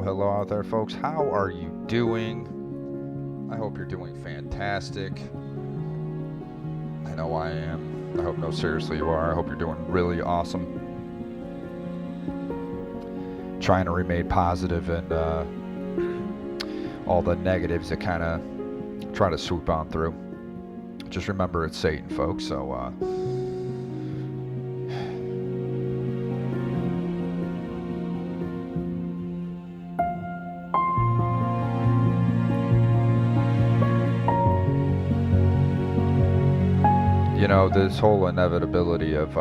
Hello out there, folks. How are you doing? I hope you're doing fantastic. I know I am. I hope, no, seriously, you are. I hope you're doing really awesome. Trying to remain positive and all the negatives that kind of try to swoop on through. Just remember it's Satan, folks, so this whole inevitability of,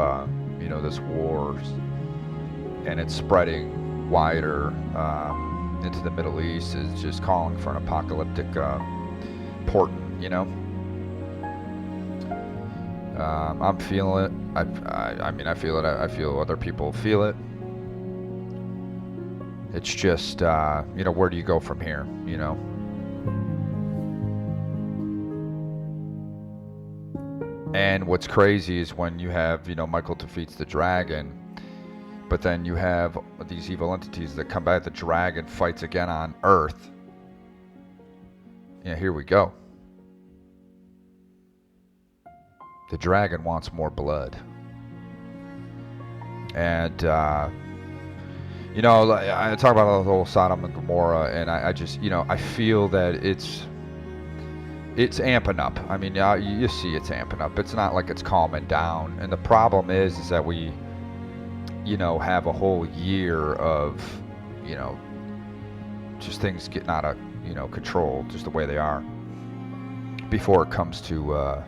this war and it's spreading wider into the Middle East is just calling for an apocalyptic portent, I'm feeling it. I feel it. I feel other people feel it. It's just, where do you go from here, And what's crazy is when you have, Michael defeats the dragon, but then you have these evil entities that come back. The dragon fights again on Earth. Yeah, here we go. The dragon wants more blood. And, I talk about the whole Sodom and Gomorrah, and I just, I feel that it's amping up. I mean, you see it's amping up. It's not like it's calming down. And the problem is that we, have a whole year of, just things getting out of, control, just the way they are, before it comes to,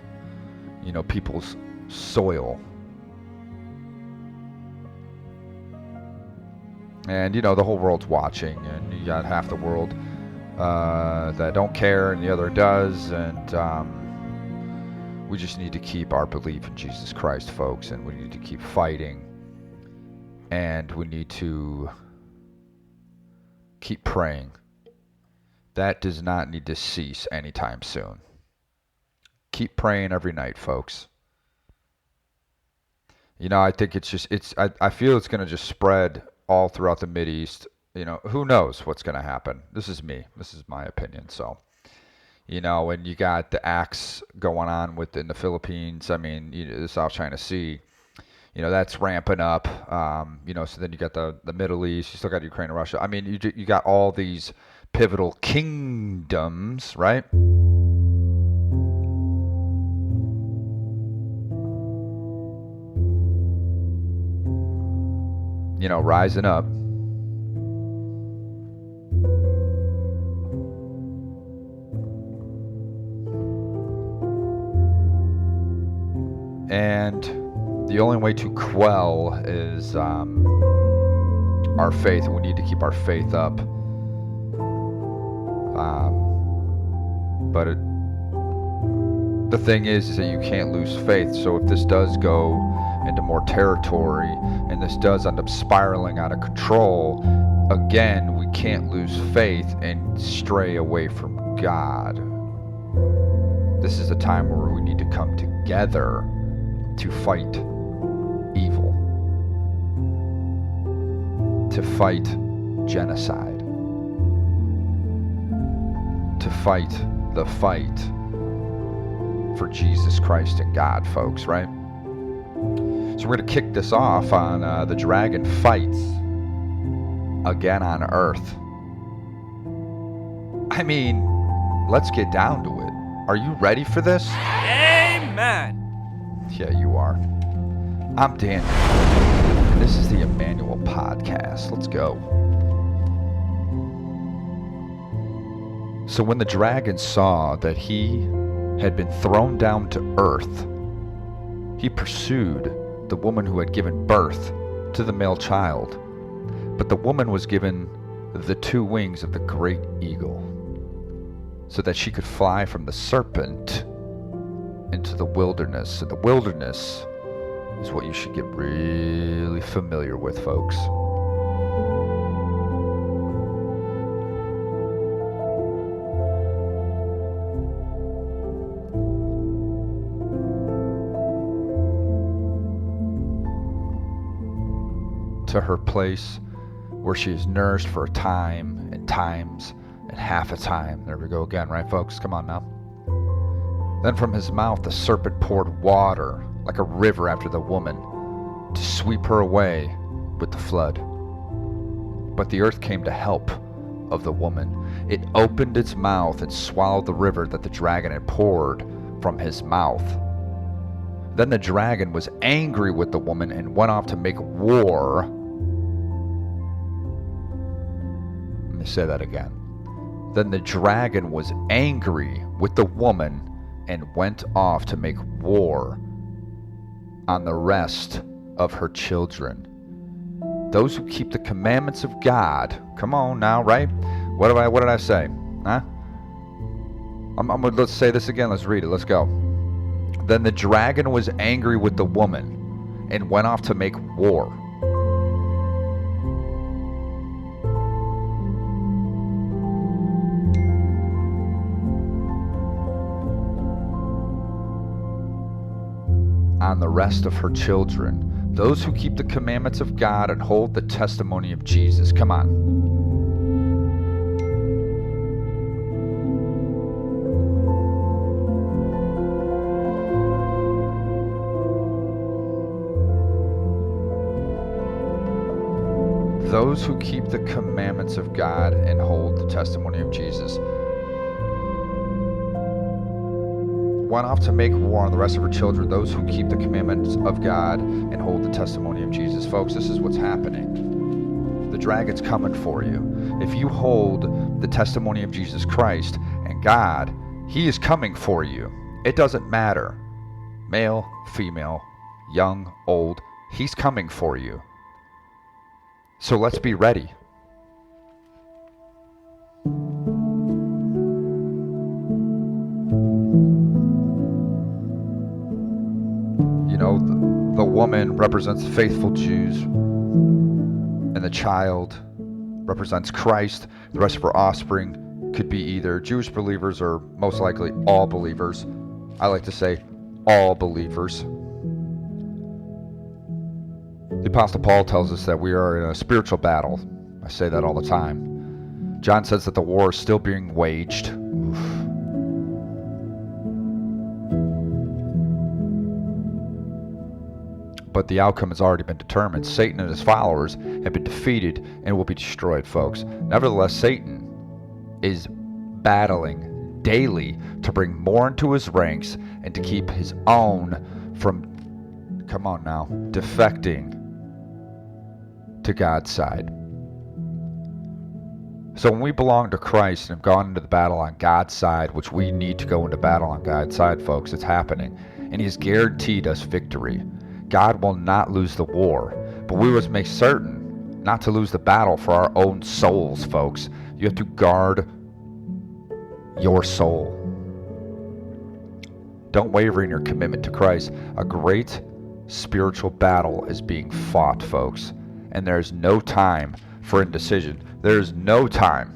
people's soil. And, the whole world's watching, and you got half the world that don't care and the other does, and we just need to keep our belief in Jesus Christ, folks, and we need to keep fighting, and we need to keep praying. That does not need to cease anytime soon. Keep praying every night, folks. I think I feel it's going to just spread all throughout the Mideast. Who knows what's going to happen? This is me. This is my opinion. So, and you got the acts going on in the Philippines. I mean, the South China Sea, that's ramping up. So then you got the Middle East. You still got Ukraine and Russia. I mean, you got all these pivotal kingdoms, right? Rising up. And the only way to quell is our faith. We need to keep our faith up. But the thing is that you can't lose faith. So if this does go into more territory and this does end up spiraling out of control, again, we can't lose faith and stray away from God. This is a time where we need to come together to fight evil, to fight genocide, to fight the fight for Jesus Christ and God, folks, right? So we're going to kick this off on the dragon fights again on Earth. I mean, let's get down to it. Are you ready for this? Amen. Yeah, you are. I'm Dan, and this is the Emmanuel Podcast. Let's go. So when the dragon saw that he had been thrown down to earth, he pursued the woman who had given birth to the male child. But the woman was given the 2 wings of the great eagle, so that she could fly from the serpent into the wilderness. So the wilderness is what you should get really familiar with, folks. to her place where she is nourished for a time and times and half a time. There we go again, right, folks? Come on now. Then from his mouth the serpent poured water like a river after the woman to sweep her away with the flood. But the earth came to help of the woman. It opened its mouth and swallowed the river that the dragon had poured from his mouth. Then the dragon was angry with the woman and went off to make war. Let me say that again. Then the dragon was angry with the woman and went off to make war on the rest of her children. Those who keep the commandments of God. Come on now, right? What did I say? Huh? Let's say this again. Let's read it. Let's go. Then the dragon was angry with the woman and went off to make war. On the rest of her children, those who keep the commandments of God and hold the testimony of Jesus. Come on. Those who keep the commandments of God and hold the testimony of Jesus. Went off to make war on the rest of her children, those who keep the commandments of God and hold the testimony of Jesus. Folks, this is what's happening. The dragon's coming for you. If you hold the testimony of Jesus Christ and God, he is coming for you. It doesn't matter. Male, female, young, old, he's coming for you. So let's be ready. You know, the woman represents faithful Jews, and the child represents Christ. The rest of her offspring could be either Jewish believers or most likely all believers. I like to say all believers. The Apostle Paul tells us that we are in a spiritual battle. I say that all the time. John says that the war is still being waged. Oof. But the outcome has already been determined. Satan and his followers have been defeated and will be destroyed, folks. Nevertheless, Satan is battling daily to bring more into his ranks and to keep his own from, come on now, defecting to God's side. So when we belong to Christ and have gone into the battle on God's side, which we need to go into battle on God's side, folks, it's happening. And he's guaranteed us victory. God will not lose the war, but we must make certain not to lose the battle for our own souls, folks. You have to guard your soul. Don't waver in your commitment to Christ. A great spiritual battle is being fought, folks, and there's no time for indecision. There's no time.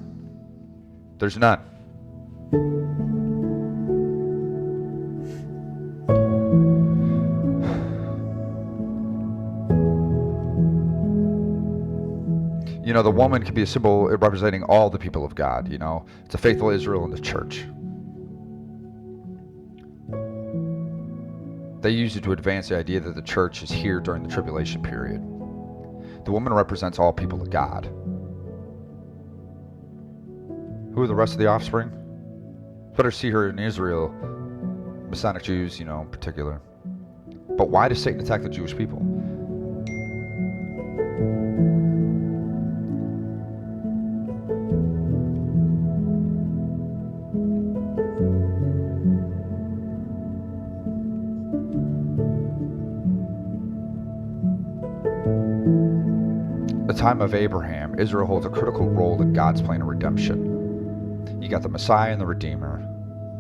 There's none. You know, the woman can be a symbol representing all the people of God, you know. It's a faithful Israel in the church. They use it to advance the idea that the church is here during the tribulation period. The woman represents all people of God. Who are the rest of the offspring? Better see her in Israel, Messianic Jews, you know, in particular. But why does Satan attack the Jewish people? The time of Abraham, Israel holds a critical role in God's plan of redemption. You got the Messiah and the Redeemer.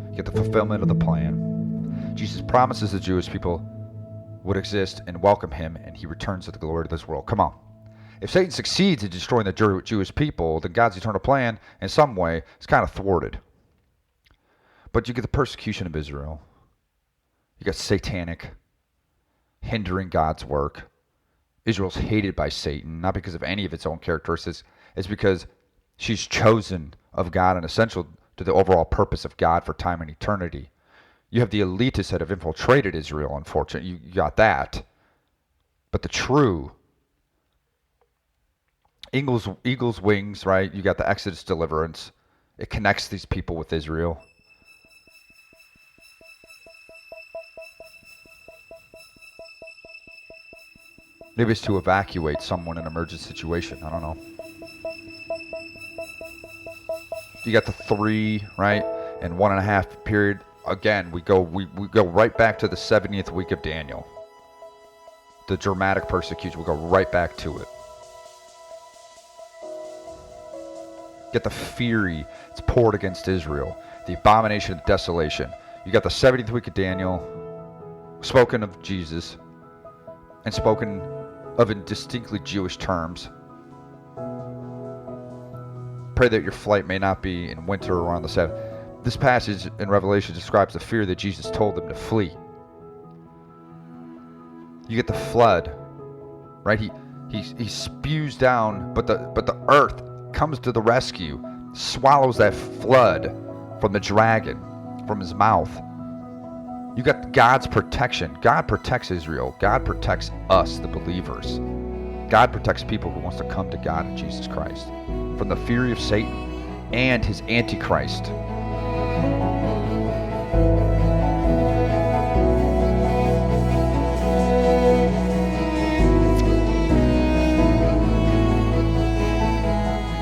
You get the fulfillment of the plan. Jesus promises the Jewish people would exist and welcome him, and he returns to the glory of this world. Come on. If Satan succeeds in destroying the Jewish people, then God's eternal plan, in some way, is kind of thwarted. But you get the persecution of Israel. You got satanic, hindering God's work. Israel's hated by Satan, not because of any of its own characteristics. It's because she's chosen of God and essential to the overall purpose of God for time and eternity. You have the elitists that have infiltrated Israel, unfortunately. You got that. But the true eagle's wings, right? You got the Exodus deliverance. It connects these people with Israel. Maybe it's to evacuate someone in an emergency situation. I don't know. You got the 3, right? And 1.5 period. Again, we go right back to the 70th week of Daniel. The dramatic persecution. We go right back to it. Get the fury it's poured against Israel. The abomination of desolation. You got the 70th week of Daniel. Spoken of Jesus. And spoken of in distinctly Jewish terms. Pray that your flight may not be in winter or on the Sabbath. This passage in Revelation describes the fear that Jesus told them to flee. You get the flood, right? He spews down, but the earth comes to the rescue, swallows that flood from the dragon, from his mouth. You got God's protection. God protects Israel. God protects us, the believers. God protects people who wants to come to God in Jesus Christ from the fury of Satan and his Antichrist.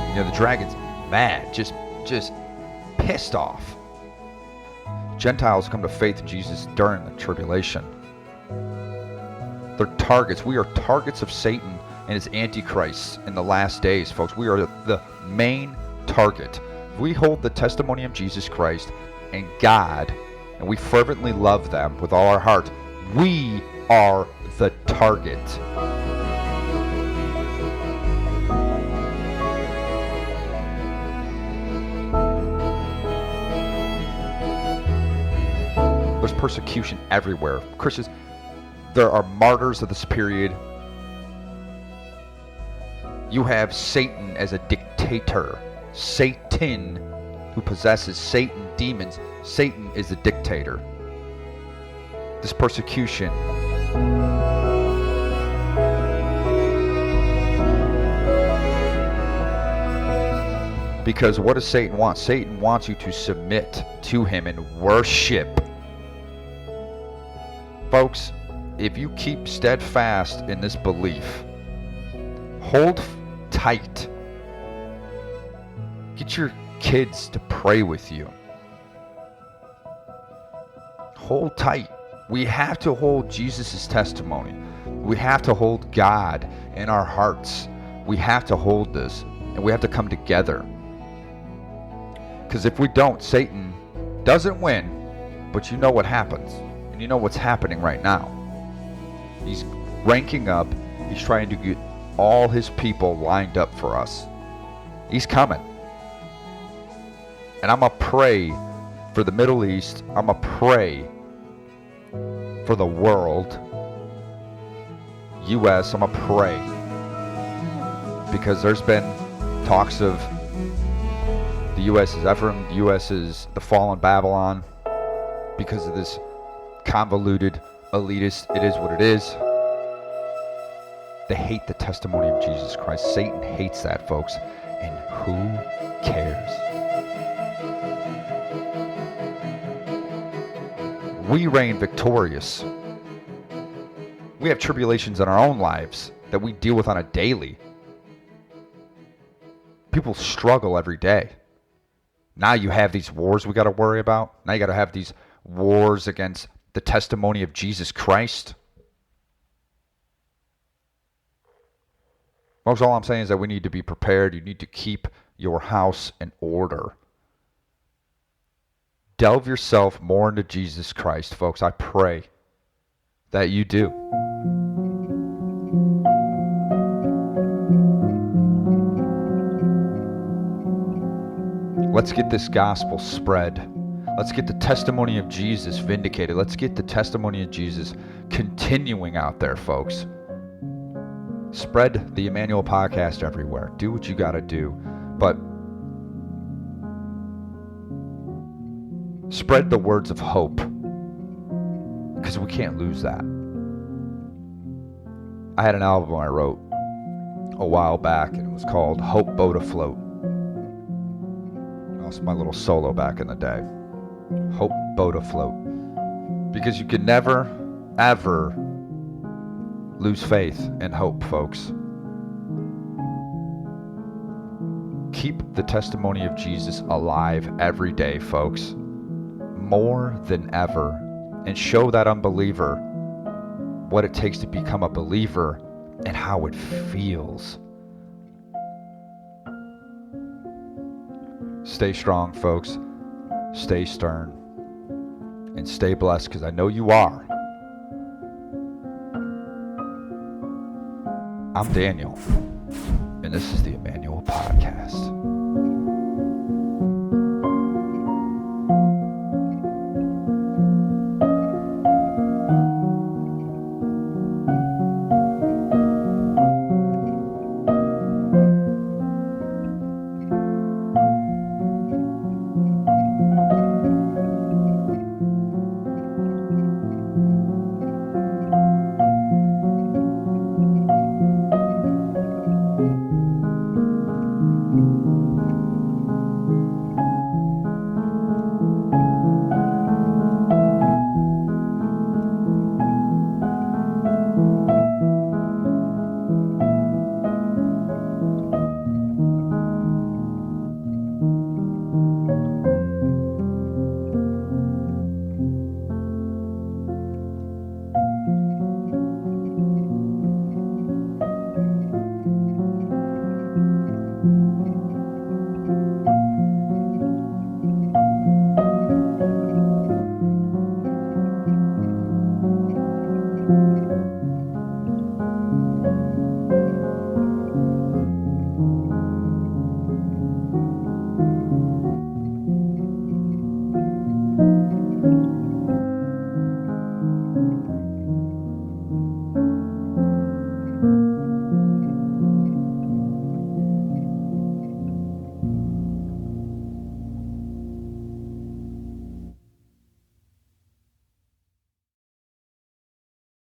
You know, the dragon's mad, just pissed off. Gentiles come to faith in Jesus during the tribulation. They're targets. We are targets of Satan and his antichrists in the last days, folks. We are the main target. We hold the testimony of Jesus Christ and God, and we fervently love them with all our heart. We are the target. There's persecution everywhere. Christians, there are martyrs of this period. You have Satan as a dictator. Satan, who possesses Satan demons. Satan is a dictator. This persecution. Because what does Satan want? Satan wants you to submit to him and worship. Folks, if you keep steadfast in this belief, hold tight. Get your kids to pray with you. Hold tight. We have to hold Jesus' testimony. We have to hold God in our hearts. We have to hold this, and we have to come together. Because if we don't, Satan doesn't win, but you know what happens. And you know what's happening right now. He's ranking up. He's trying to get all his people lined up for us. He's coming. And I'm going to pray for the Middle East. I'm going to pray for the world. U.S., I'm going to pray. Because there's been talks of the U.S. is Ephraim, the U.S. is the fallen Babylon. Because of this convoluted, elitist, it is what it is. They hate the testimony of Jesus Christ. Satan hates that, folks. And who cares? We reign victorious. We have tribulations in our own lives that we deal with on a daily. People struggle every day. Now you have these wars we got to worry about. Now you got to have these wars against the testimony of Jesus Christ. Folks, all I'm saying is that we need to be prepared. You need to keep your house in order. Delve yourself more into Jesus Christ, folks. I pray that you do. Let's get this gospel spread. Let's get the testimony of Jesus vindicated. Let's get the testimony of Jesus continuing out there, folks. Spread the Emmanuel podcast everywhere. Do what you got to do. But spread the words of hope, because we can't lose that. I had an album I wrote a while back, and it was called Hope Boat Afloat. That was my little solo back in the day. Hope Boat Afloat. Because you can never, ever lose faith and hope, folks. Keep the testimony of Jesus alive every day, folks. More than ever. And show that unbeliever what it takes to become a believer and how it feels. Stay strong, folks. Stay stern. And stay blessed, because I know you are. I'm Daniel, and this is the Emmanuel Podcast.